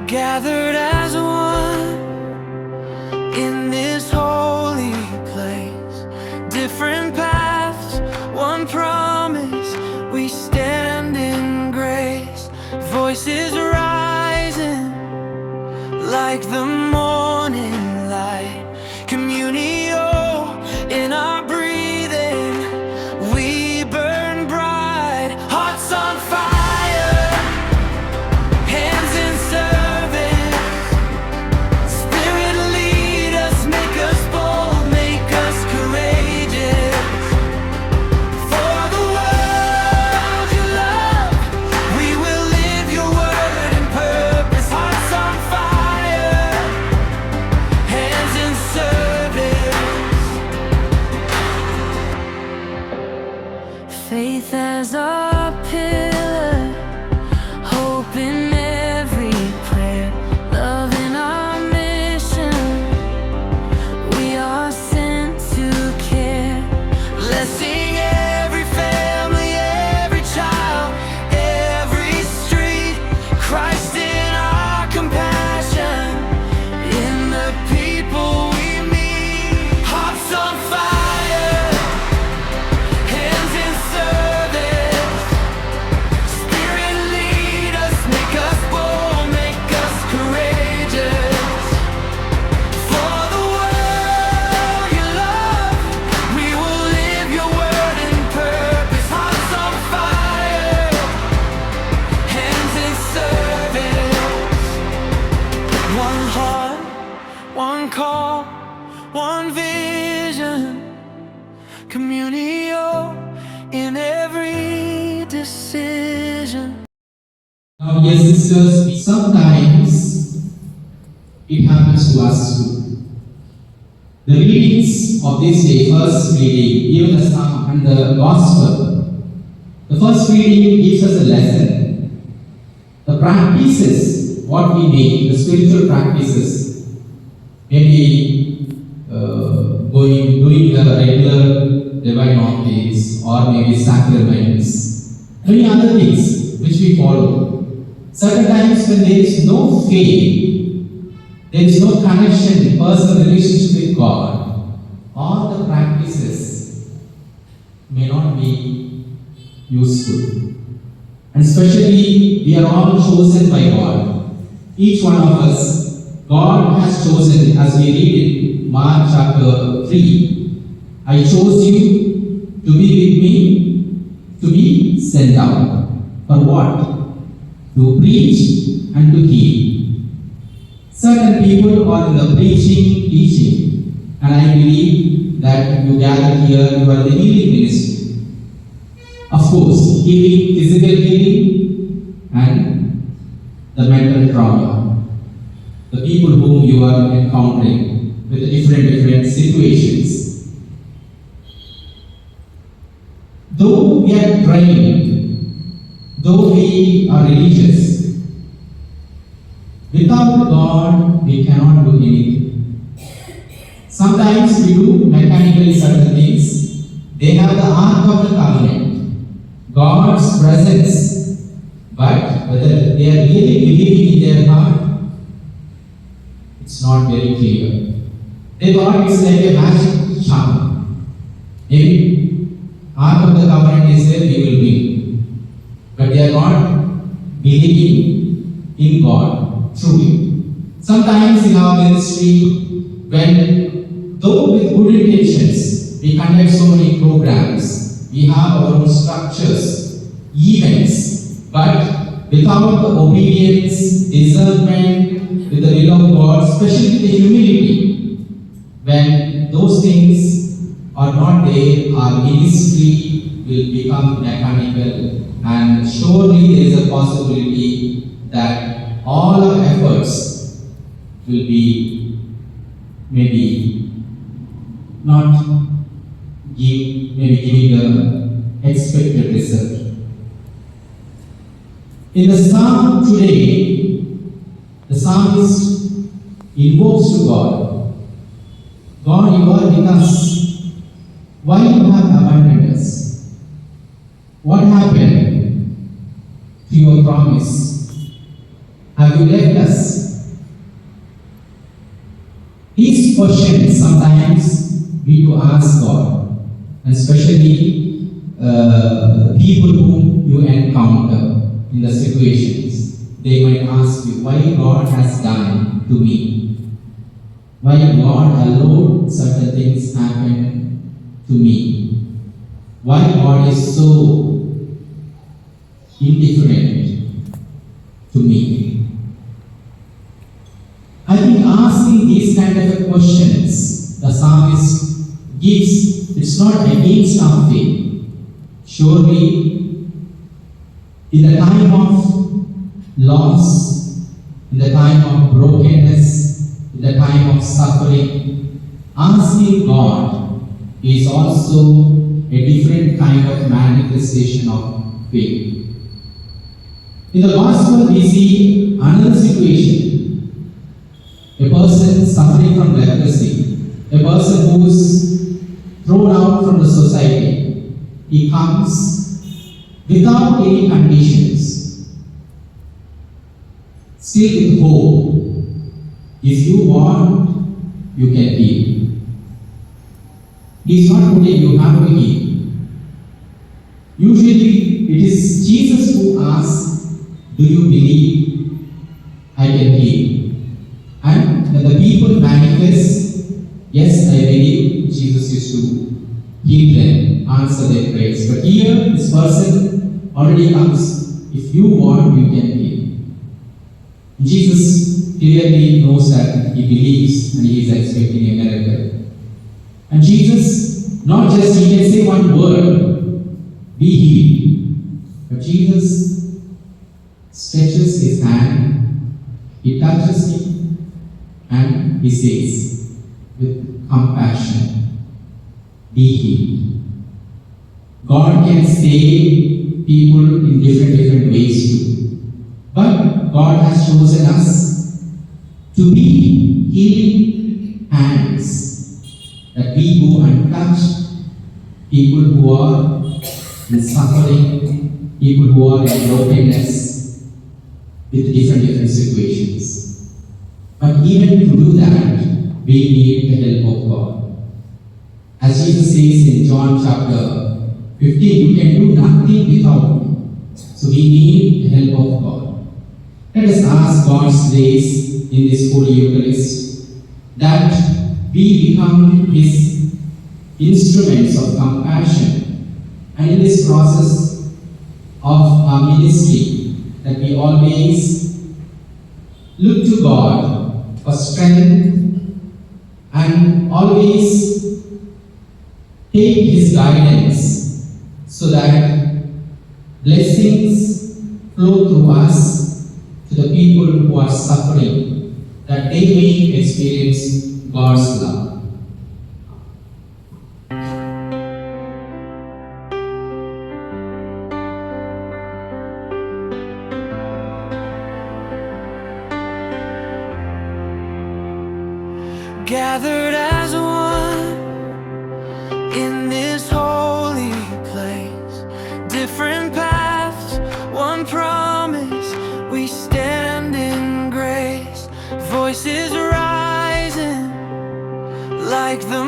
gathered as one in this holy place. Different paths, one promise, we stand in grace. Voices rising like the morning light. Communio in our breathing, we burn bright. Hearts on fire, hands in service. Spirit lead us, make us bold, make us courageous. For the world you love, we will live your word and purpose. Hearts on fire, hands in service. Faith as a pillar, hope in every prayer, love in our mission. We are sent to care, blessing every family, every child, every street. Christ in our compassion, in the people we meet. Hearts on fire, hands in service. Spirit lead us, make us bold, make us courageous. For the world you love, we will live your word and purpose. Hearts on fire, hands in service. One heart, one call, one vision. Communio in every decision. Now, dear sisters, sometimes it happens to us too. The readings of this day, first reading, even the Psalm and the Gospel. The first reading gives us a lesson. The practices, what we make, the spiritual practices, maybe doing the regular divine office or maybe sacraments, many other things which we follow. Certain times when there is no faith, there is no connection, personal relationship with God, all the practices may not be useful. And especially, we are all chosen by God. Each one of us, God has chosen, as we read in Mark chapter 3, I chose you to be with me, to be sent out. For what? To preach and to heal. Certain people are in the preaching, teaching, and I believe that you gather here, you are the healing ministry. Of course, healing, physical healing, and the mental trauma. The people whom you are encountering with different situations. Though we are trained, though we are religious, without God we cannot do anything. Sometimes we do mechanically certain things. They have the Ark of the Covenant, God's presence, but whether they are really believing in their heart, it's not very clear. They thought it's like a magic charm. Maybe Ark of the Covenant is there, we will win. But they are not believing in God truly. Sometimes in our ministry, when though with good intentions, we conduct so many programs, we have our own structures, events, but without the obedience, discernment, with the will of God, especially the humility, when those things are not there, our ministry will become mechanical, and surely there is a possibility that all our efforts will be maybe not giving the expected result. In the Psalm today, the psalmist invokes to God, God, you are with us. Why you have abandoned us? What happened to your promise? Have you left us? These questions sometimes we do ask God, and especially the people whom you encounter in the situations. They might ask you, why God has done to me? Why God allowed certain things happen to me? Why God is so indifferent to me? I think asking these kind of questions, the psalmist gives, it's not against our faith. Surely, in the time of loss, in the time of brokenness, in the time of suffering, asking God is also a different kind of manifestation of faith. In the gospel, we see another situation. A person suffering from leprosy, a person who is thrown out from the society. He comes without any conditions, still with hope. If you want, you can heal. He is not putting you have to heal. Usually, it is Jesus who asks, do you believe I can heal? And when the people manifest, yes, I believe, Jesus used to heal them, answer their prayers. But here, this person already comes, if you want, you can heal. Jesus clearly knows that he believes and he is expecting a miracle. And Jesus, not just he can say one word, be healed. But Jesus stretches his hand, he touches him, and he says, with compassion, be healed. God can save people in different ways too. But God has chosen us to be healing hands, that we go and touch people who are in suffering, people who are in brokenness, with different situations. But even to do that, we need the help of God. As Jesus says in John chapter 15, you can do nothing without me. So we need the help of God. Let us ask God's grace in this Holy Eucharist, that we become His instruments of compassion, and in this process of our ministry, that we always look to God for strength and always take His guidance, so that blessings flow through us to the people who are suffering, that they may experience God's love. Gathered as one in this holy place, different paths, one promise, we stand in grace, voices rising like the